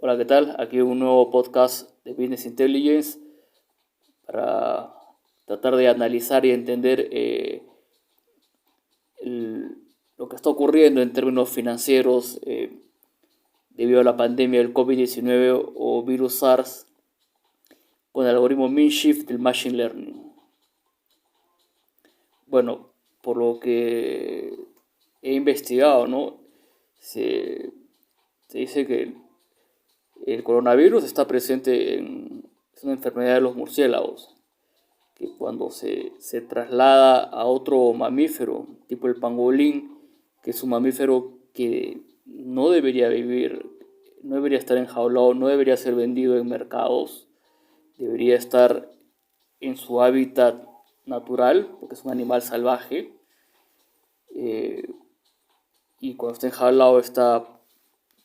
Hola, ¿qué tal? Aquí un nuevo podcast de Business Intelligence para tratar de analizar y entender lo que está ocurriendo en términos financieros debido a la pandemia del COVID-19 o virus SARS con el algoritmo mean shift del Machine Learning. Bueno, por lo que he investigado, ¿no? Se dice que el coronavirus está presente es una enfermedad de los murciélagos, que cuando se traslada a otro mamífero, tipo el pangolín, que es un mamífero que no debería vivir, no debería estar enjaulado, no debería ser vendido en mercados, debería estar en su hábitat natural, porque es un animal salvaje, eh, y cuando está enjaulado está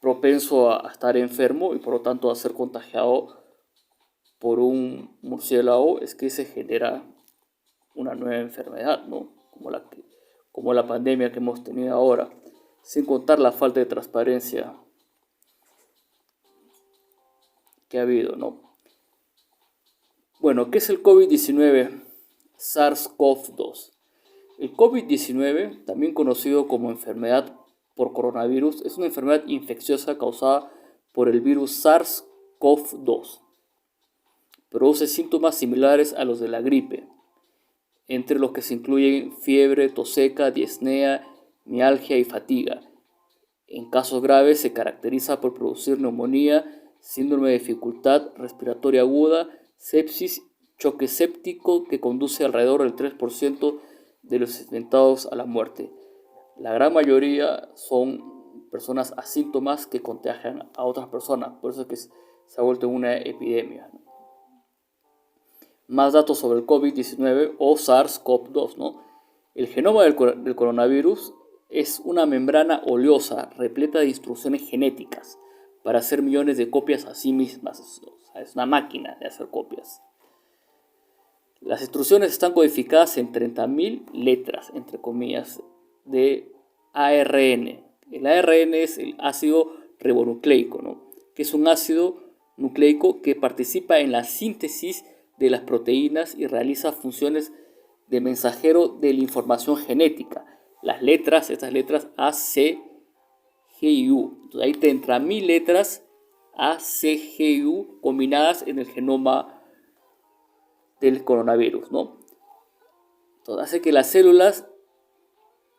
propenso a estar enfermo y por lo tanto a ser contagiado por un murciélago, es que se genera una nueva enfermedad, ¿no? Como la pandemia que hemos tenido ahora, sin contar la falta de transparencia que ha habido, ¿no? Bueno, ¿qué es el COVID-19? SARS-CoV-2. El COVID-19, también conocido como enfermedad por coronavirus, es una enfermedad infecciosa causada por el virus SARS-CoV-2. Produce síntomas similares a los de la gripe, entre los que se incluyen fiebre, tos seca, disnea, mialgia y fatiga. En casos graves se caracteriza por producir neumonía, síndrome de dificultad respiratoria aguda, sepsis, choque séptico que conduce alrededor del 3% de los infectados a la muerte. La gran mayoría son personas asíntomas que contagian a otras personas, por eso es que se ha vuelto una epidemia. Más datos sobre el COVID-19 o SARS-CoV-2, ¿no? El genoma del coronavirus es una membrana oleosa repleta de instrucciones genéticas para hacer millones de copias a sí mismas. O sea, es una máquina de hacer copias. Las instrucciones están codificadas en 30.000 letras, entre comillas, de ARN. El ARN es el ácido ribonucleico, ¿no? Que es un ácido nucleico que participa en la síntesis de las proteínas y realiza funciones de mensajero de la información genética. Estas letras A, C, G y U. Entonces hay 30.000 letras A, C, G y U combinadas en el genoma del coronavirus, ¿no? Entonces hace que las células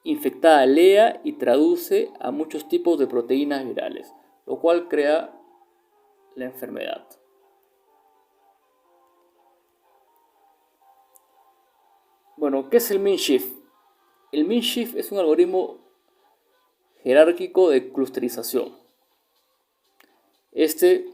infectadas lea y traduce a muchos tipos de proteínas virales, lo cual crea la enfermedad. Bueno, ¿qué es el mean shift? El mean shift es un algoritmo jerárquico de clusterización. Este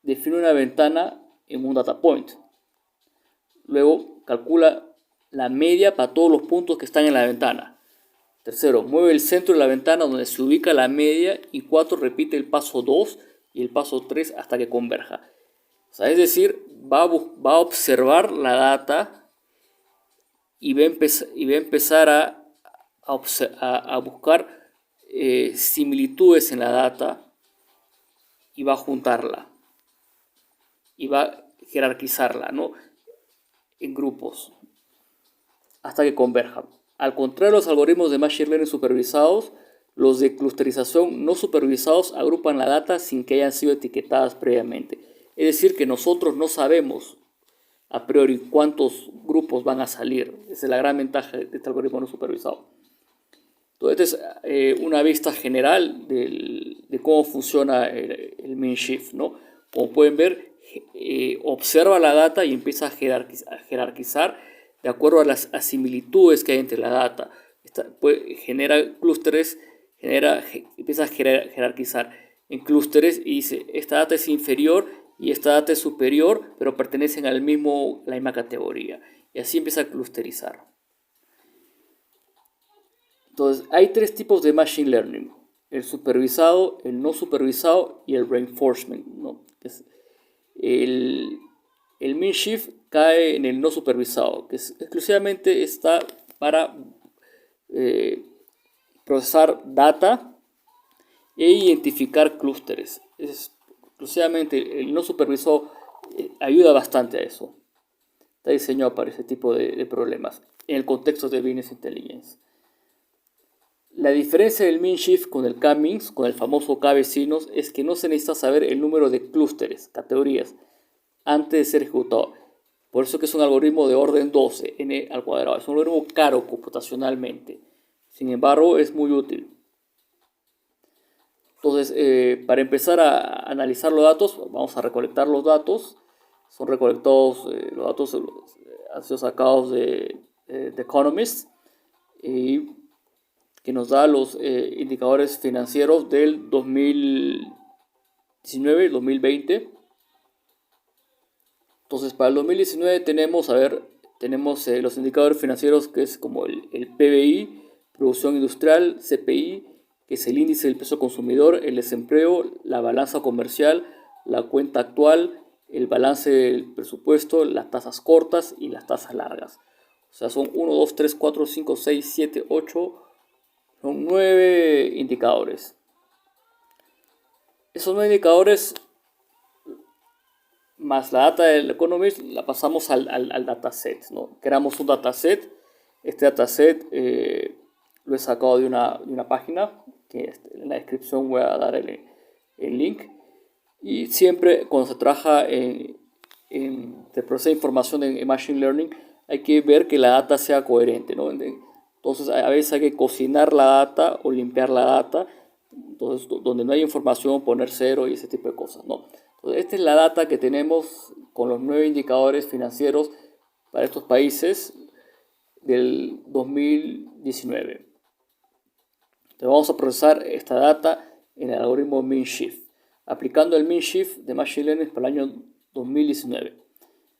define una ventana en un data point. Luego calcula la media para todos los puntos que están en la ventana. Tercero, mueve el centro de la ventana donde se ubica la media y 4 repite el paso 2 y el paso 3 hasta que converja. O sea, es decir, va a observar la data y va a empezar a buscar similitudes en la data y va a juntarla y va a jerarquizarla, ¿no? En grupos hasta que converjan. Al contrario de los algoritmos de Machine Learning supervisados, los de clusterización no supervisados agrupan la data sin que hayan sido etiquetadas previamente. Es decir, que nosotros no sabemos a priori cuántos grupos van a salir. Esa es la gran ventaja de este algoritmo no supervisado. Entonces, esta es una vista general de cómo funciona el mean shift, ¿no? Como pueden ver, observa la data y empieza a jerarquizar de acuerdo a las similitudes que hay entre la data. Genera clústeres, empieza a jerarquizar en clústeres y dice, esta data es inferior y esta data es superior, pero pertenecen la misma categoría. Y así empieza a clusterizar. Entonces, hay 3 tipos de Machine Learning. El supervisado, el no supervisado y el reinforcement, ¿no? El mean shift cae en el no supervisado, que exclusivamente está para procesar data e identificar clústeres. exclusivamente el no supervisado ayuda bastante a eso. Está diseñado para ese tipo de problemas en el contexto de Business Intelligence. La diferencia del min shift con el k-means, con el famoso k-vecinos, es que no se necesita saber el número de clústeres, categorías, antes de ser ejecutado. Por eso que es un algoritmo de orden 12, n al cuadrado. Es un algoritmo caro computacionalmente. Sin embargo, es muy útil. Entonces, para empezar a analizar los datos, vamos a recolectar los datos. Son recolectados, los datos han sido sacados de The Economist, y que nos da los indicadores financieros del 2019 y 2020. Entonces, para el 2019 tenemos los indicadores financieros, que es como el PBI, producción industrial, CPI, que es el índice del precio consumidor, el desempleo, la balanza comercial, la cuenta actual, el balance del presupuesto, las tasas cortas y las tasas largas. O sea, son 1, 2, 3, 4, 5, 6, 7, 8, son 9 indicadores. Esos 9 indicadores más la data del Economist la pasamos al dataset, ¿no? Creamos un dataset. Este dataset lo he sacado de una página, que en la descripción voy a dar el link. Y siempre cuando se trabaja en el proceso de información en Machine Learning, hay que ver que la data sea coherente, ¿no? Entonces a veces hay que cocinar la data o limpiar la data. Entonces, donde no hay información, poner cero y ese tipo de cosas, ¿no? Entonces, esta es la data que tenemos con los 9 indicadores financieros para estos países del 2019. Entonces, vamos a procesar esta data en el algoritmo min-shift, aplicando el min-shift de Machine Learning para el año 2019.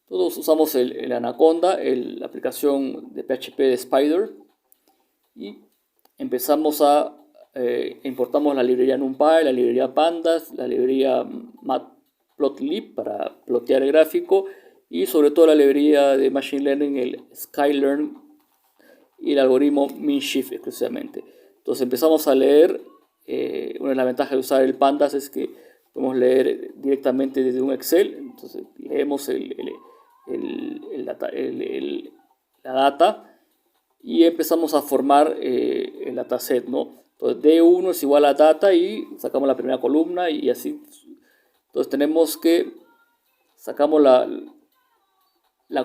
Todos usamos el Anaconda, la aplicación de PHP de Spider, y empezamos importamos la librería NumPy, la librería Pandas, la librería Matplotlib para plotear el gráfico, y sobre todo la librería de Machine Learning, el Sklearn, y el algoritmo min-shift exclusivamente. Entonces empezamos a leer. Una de las ventajas de usar el Pandas es que podemos leer directamente desde un Excel. Entonces leemos la data y empezamos a formar el dataset, ¿no? Entonces D1 es igual a data y sacamos la primera columna y así. Entonces tenemos que sacamos la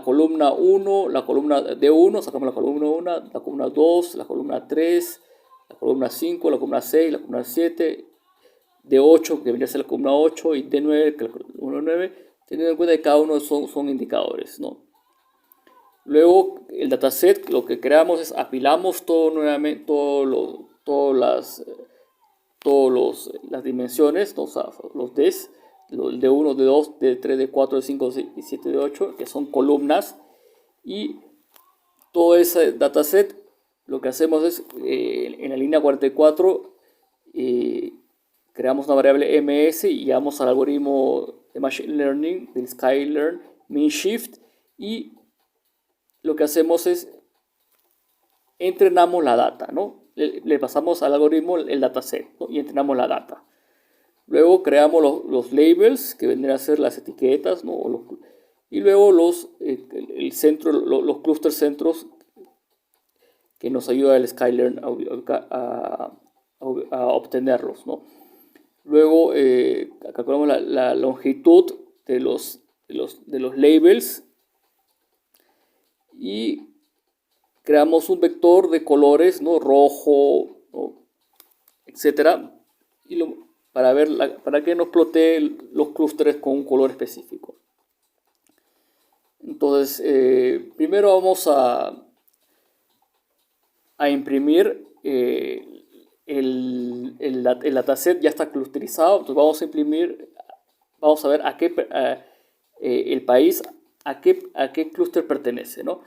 columna 1, la columna D1, sacamos la columna 1, la columna 2, la columna 3, la columna 5, la columna 6, la columna 7, D8, que debería ser la columna 8, y D9, que es la columna 9, teniendo en cuenta que cada uno son indicadores, ¿no? Luego, el dataset, lo que creamos es apilamos todo nuevamente, todas las dimensiones, ¿no? O sea, los Ds, el D1, D2, D3, D4, D5, D7, D8, que son columnas, y todo ese dataset lo que hacemos es, en la línea 44, creamos una variable ms y llevamos al algoritmo de Machine Learning, del Sklearn, min-shift, y lo que hacemos es entrenamos la data, ¿no? Le pasamos al algoritmo el dataset, ¿no? Y entrenamos la data. Luego creamos los labels, que vendrían a ser las etiquetas, ¿no? Y luego los cluster centros, que nos ayuda el Sklearn a obtenerlos, ¿no? Luego calculamos la longitud de los labels y creamos un vector de colores, ¿no? Rojo, ¿no? Etcétera, para que nos plotee los clústeres con un color específico. Entonces, primero vamos a imprimir el dataset. Ya está clusterizado. Entonces vamos a ver el país a qué clúster pertenece, ¿no?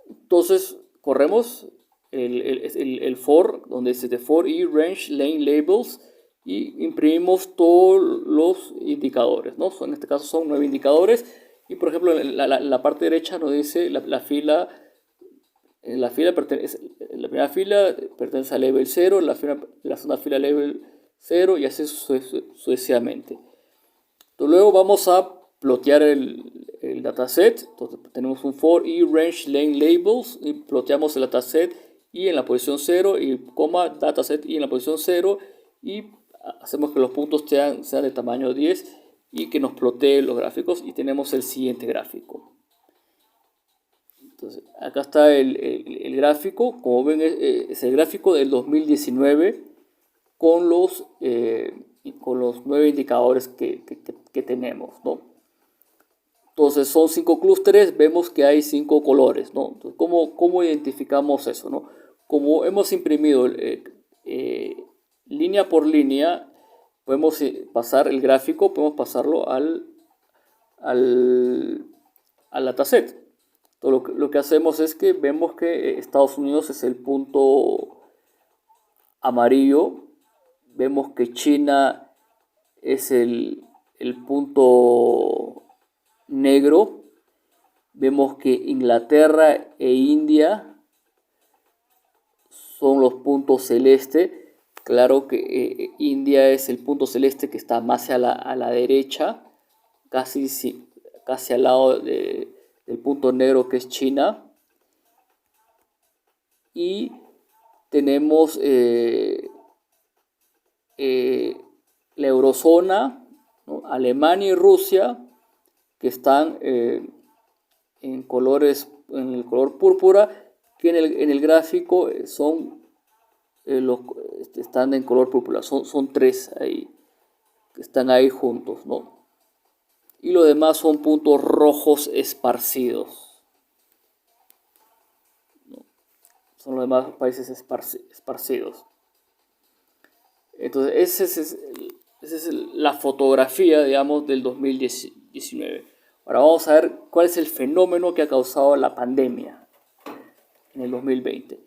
Entonces corremos el for, donde dice for y range lane labels, y imprimimos todos los indicadores, ¿no? En este caso son 9 indicadores, y por ejemplo en la parte derecha nos dice la fila. La primera fila pertenece a level 0, la segunda fila level 0, y así sucesivamente. Luego vamos a plotear el dataset. Entonces tenemos un for i range length labels y ploteamos el dataset y en la posición 0 y coma dataset y en la posición 0 y hacemos que los puntos sean de tamaño 10 y que nos plotee los gráficos y tenemos el siguiente gráfico. Entonces, acá está el gráfico, como ven es el gráfico del 2019 con los 9 indicadores que tenemos, ¿no? Entonces son 5 clústeres, vemos que hay 5 colores, ¿no? Entonces, ¿cómo identificamos eso, no? Como hemos imprimido línea por línea, podemos pasar el gráfico, podemos pasarlo al dataset. Entonces, lo que hacemos es que vemos que Estados Unidos es el punto amarillo, vemos que China es el punto negro, vemos que Inglaterra e India son los puntos celestes. Claro que India es el punto celeste que está más a la derecha, casi al lado del punto negro que es China. Y tenemos la eurozona, ¿no? Alemania y Rusia, que están en el color púrpura, que en el gráfico están en color púrpura. Son 3 ahí, que están ahí juntos, ¿no? Y los demás son puntos rojos esparcidos, ¿no? Son los demás países esparcidos. Entonces, esa es la fotografía, digamos, del 2019. Ahora vamos a ver cuál es el fenómeno que ha causado la pandemia en el 2020.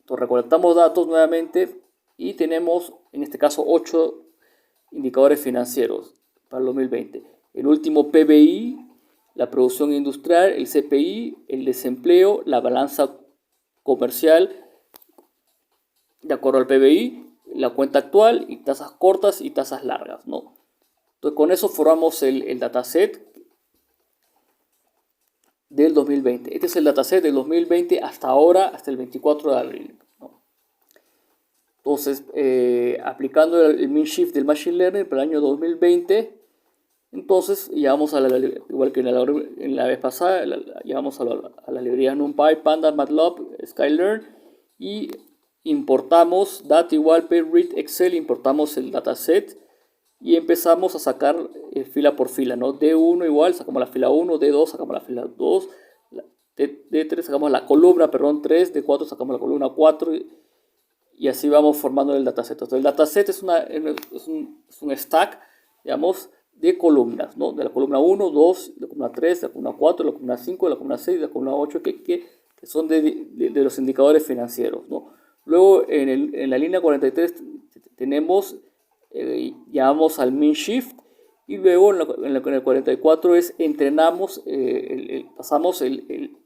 Entonces, recolectamos datos nuevamente y tenemos, en este caso, 8 indicadores financieros para el 2020. El último PBI, la producción industrial, el CPI, el desempleo, la balanza comercial, de acuerdo al PBI, la cuenta actual y tasas cortas y tasas largas, ¿no? Entonces con eso formamos el dataset del 2020. Este es el dataset del 2020 hasta ahora, hasta el 24 de abril, ¿no? Entonces, aplicando el mean shift del machine learning para el año 2020, entonces llevamos igual que en la vez pasada, llevamos a la librería NumPy, Pandas, Matplotlib, Sklearn y importamos data igual read Excel, importamos el dataset y empezamos a sacar fila por fila, ¿no? D1 igual, sacamos la fila 1, D2 sacamos la fila 2, D3 sacamos la columna, 3, D4 sacamos la columna 4 y así vamos formando el dataset. Entonces el dataset es un stack, digamos, de columnas, ¿no? De la columna 1, 2, la columna 3, la columna 4, la columna 5, la columna 6, la columna 8, que son de los indicadores financieros, ¿no? Luego en la línea 43 tenemos, llamamos al mean shift y luego en el 44 entrenamos, pasamos el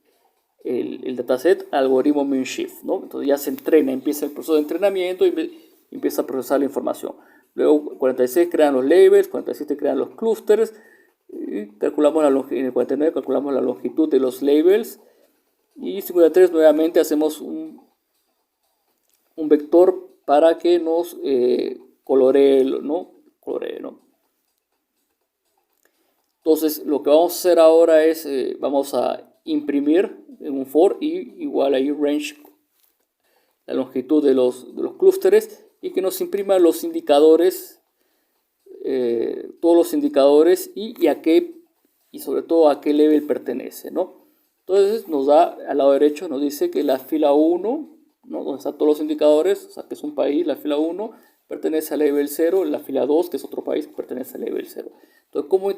dataset al algoritmo mean shift, ¿no? Entonces ya se entrena, empieza el proceso de entrenamiento y empieza a procesar la información. Luego 46 crean los labels, 47 crean los clusters y calculamos en el 49 calculamos la longitud de los labels y 53 nuevamente hacemos un vector para que nos coloree, ¿no? Entonces lo que vamos a hacer ahora es vamos a imprimir en un for i igual a range la longitud de los clústeres y que nos imprima los indicadores, todos los indicadores y sobre todo a qué level pertenece, ¿no? Entonces nos da al lado derecho, nos dice que la fila 1, ¿no? Donde están todos los indicadores, o sea que es un país, la fila 1 pertenece al level 0, la fila 2, que es otro país, pertenece al level 0. Entonces,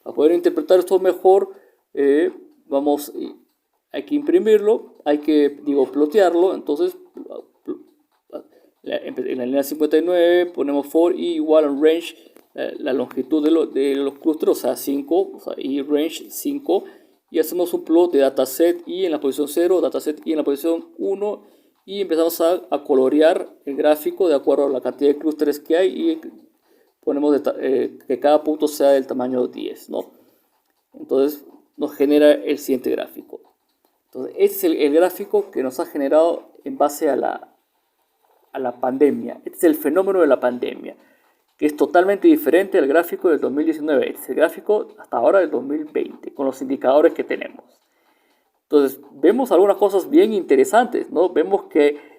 para poder interpretar esto mejor, hay que imprimirlo, hay que, plotearlo. Entonces, en la línea 59 ponemos for i igual a range, la longitud de los clústeres, o sea 5, o sea, y range 5, y hacemos un plot de dataset i en la posición 0, dataset i en la posición 1, y empezamos a colorear el gráfico de acuerdo a la cantidad de clústeres que hay y ponemos que cada punto sea del tamaño 10, ¿no? Entonces nos genera el siguiente gráfico. Entonces este es el gráfico que nos ha generado en base a la pandemia. Este es el fenómeno de la pandemia, que es totalmente diferente al gráfico del 2019. Este es el gráfico hasta ahora del 2020, con los indicadores que tenemos. Entonces vemos algunas cosas bien interesantes, ¿no? Vemos que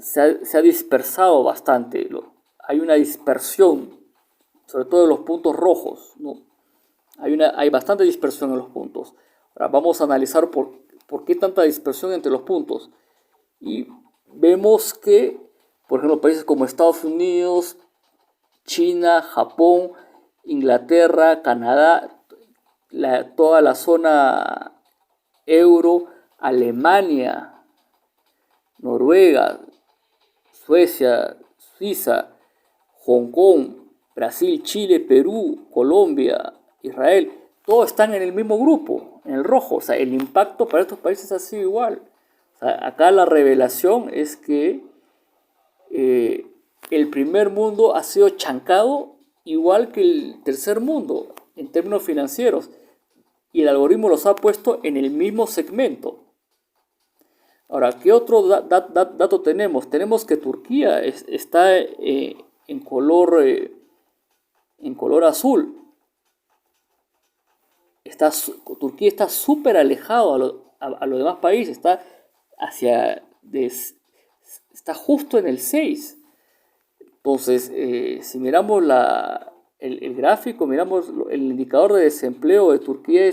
se ha dispersado bastante, hay una dispersión, sobre todo en los puntos rojos, ¿no? Hay bastante dispersión en los puntos. Ahora vamos a analizar por qué tanta dispersión entre los puntos. Y vemos que, por ejemplo, países como Estados Unidos, China, Japón, Inglaterra, Canadá, toda la zona euro, Alemania, Noruega, Suecia, Suiza, Hong Kong, Brasil, Chile, Perú, Colombia, Israel, todos están en el mismo grupo, en el rojo. O sea, el impacto para estos países ha sido igual. O sea, acá la revelación es que el primer mundo ha sido chancado igual que el tercer mundo en términos financieros. Y el algoritmo los ha puesto en el mismo segmento. Ahora, ¿qué otro dato tenemos? Tenemos que Turquía está en color azul. Turquía está súper alejado a los demás países. Está justo en el 6. Entonces, si miramos el gráfico, miramos el indicador de desempleo de Turquía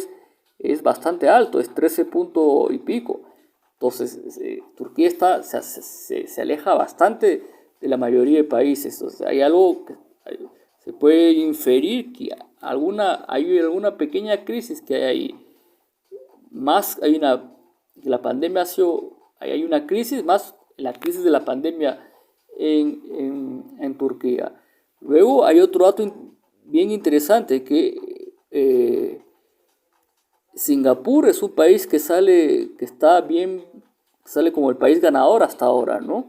es bastante alto, es 13 punto y pico. Entonces, Turquía se aleja bastante de la mayoría de países. Entonces, hay algo que se puede inferir que hay alguna pequeña crisis que hay ahí. La pandemia hay una crisis, más la crisis de la pandemia en Turquía. Luego hay otro dato bien interesante, que Singapur es un país que sale como el país ganador hasta ahora, ¿no?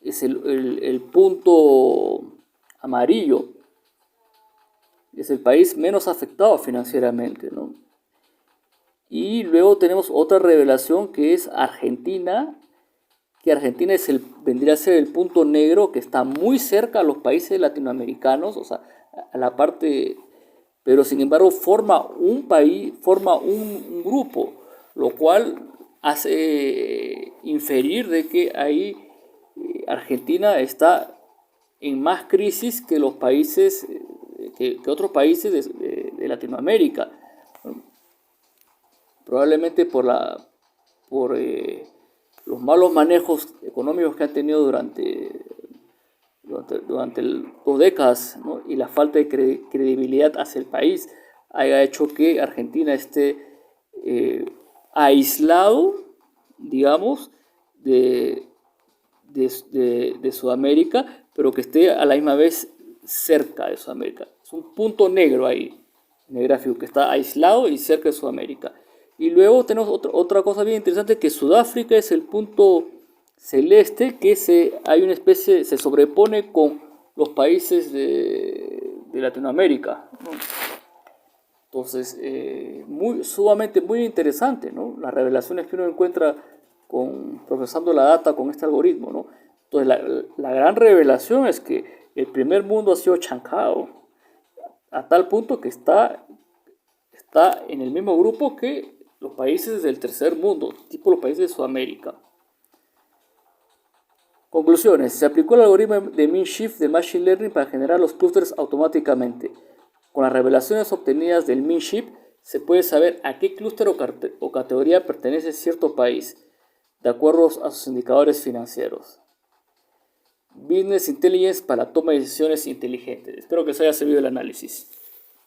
Es el punto amarillo. Es el país menos afectado financieramente, ¿no? Y luego tenemos otra revelación, que es Argentina, que Argentina vendría a ser el punto negro, que está muy cerca a los países latinoamericanos, o sea, a la parte, pero sin embargo forma un país, forma un grupo, lo cual hace inferir de que ahí Argentina está en más crisis que los países, que otros países de Latinoamérica. Probablemente por los malos manejos económicos que han tenido durante 2 décadas, ¿no? Y la falta de credibilidad hacia el país haya hecho que Argentina esté aislado, digamos, de Sudamérica, pero que esté a la misma vez cerca de Sudamérica. Es un punto negro ahí en el gráfico, que está aislado y cerca de Sudamérica. Y luego tenemos otra cosa bien interesante, que Sudáfrica es el punto celeste, que se sobrepone con los países de Latinoamérica, ¿no? Entonces, sumamente muy interesante, ¿no? Las revelaciones que uno encuentra procesando la data con este algoritmo, ¿no? Entonces, la gran revelación es que el primer mundo ha sido chancado a tal punto que está en el mismo grupo que los países del tercer mundo, tipo los países de Sudamérica. Conclusiones. Se aplicó el algoritmo de mean shift de Machine Learning para generar los clústeres automáticamente. Con las revelaciones obtenidas del mean shift, se puede saber a qué clúster o categoría pertenece cierto país, de acuerdo a sus indicadores financieros. Business Intelligence para la toma de decisiones inteligentes. Espero que les haya servido el análisis.